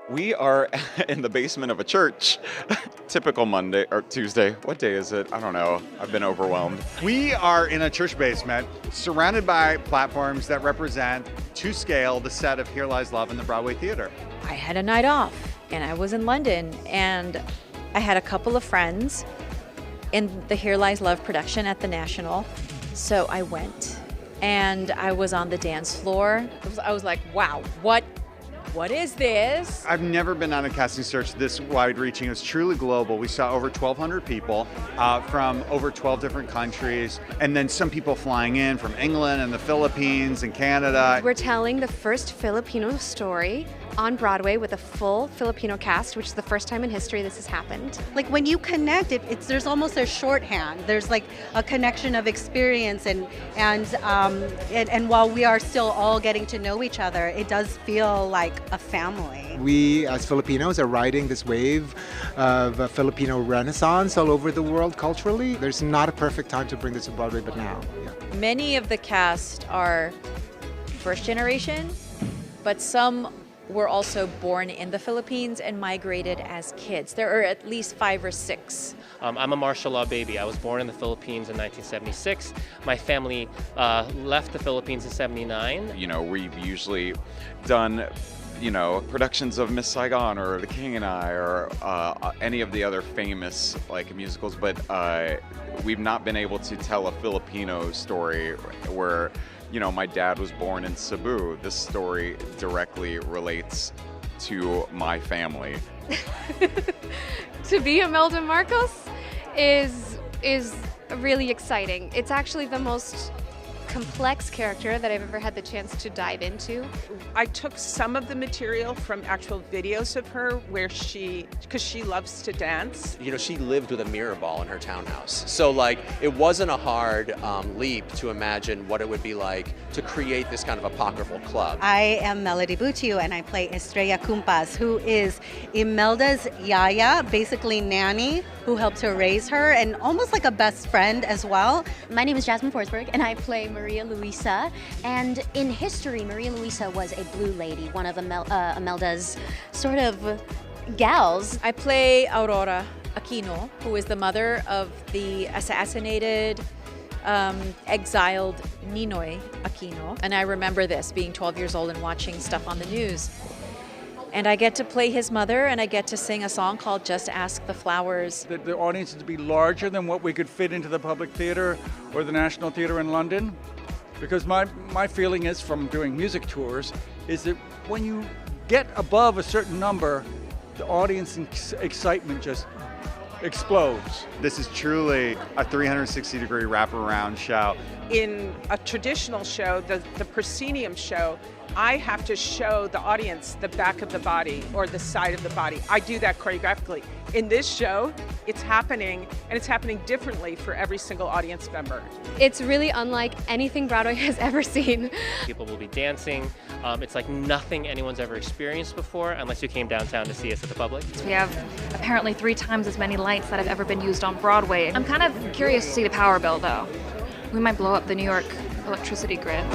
We are in the basement of a church. Typical Monday or Tuesday. What day is it? I don't know. I've been overwhelmed. We are in a church basement surrounded by platforms that represent to scale the set of Here Lies Love in the Broadway Theater. I had a night off and I was in London and I had a couple of friends in the Here Lies Love production at the National. So I went and I was on the dance floor. I was like, wow, what is this? I've never been on a casting search this wide-reaching. It was truly global. We saw over 1,200 people from over 12 different countries, and then some people flying in from England and the Philippines and Canada. We're telling the first Filipino story on Broadway with a full Filipino cast, which is the first time in history this has happened. Like when you connect, there's almost a shorthand. There's like a connection of experience, and while we are still all getting to know each other, it does feel like a family. We as Filipinos are riding this wave of a Filipino renaissance all over the world culturally. There's not a perfect time to bring this to Broadway, but now. Yeah. Many of the cast are first generation, but some were also born in the Philippines and migrated as kids. There are at least 5 or 6. I'm a martial law baby. I was born in the Philippines in 1976. My family left the Philippines in 79. We've usually done productions of Miss Saigon or The King and I or any of the other famous musicals, but we've not been able to tell a Filipino story where my dad was born in Cebu. This story directly relates to my family. To be Imelda Marcos is really exciting. It's actually the most complex character that I've ever had the chance to dive into. I took some of the material from actual videos of her because she loves to dance. She lived with a mirror ball in her townhouse. So it wasn't a hard leap to imagine what it would be like to create this kind of apocryphal club. I am Melody Butiu and I play Estrella Cumpas, who is Imelda's yaya, basically nanny, who helped her raise her and almost like a best friend as well. My name is Jasmine Forsberg and I play Maria Luisa. And in history, Maria Luisa was a blue lady, one of Imelda's sort of gals. I play Aurora Aquino, who is the mother of the assassinated, exiled Ninoy Aquino. And I remember this, being 12 years old and watching stuff on the news. And I get to play his mother, and I get to sing a song called Just Ask the Flowers. The audience is to be larger than what we could fit into the Public Theatre or the National Theatre in London. Because my feeling is, from doing music tours, is that when you get above a certain number, the audience excitement just explodes. This is truly a 360-degree wraparound show. In a traditional show, the proscenium show, I have to show the audience the back of the body or the side of the body. I do that choreographically. In this show, it's happening, and it's happening differently for every single audience member. It's really unlike anything Broadway has ever seen. People will be dancing. It's like nothing anyone's ever experienced before, unless you came downtown to see us at the Public. We have apparently 3 times as many lights that have ever been used on Broadway. I'm kind of curious to see the power bill, though. We might blow up the New York electricity grid.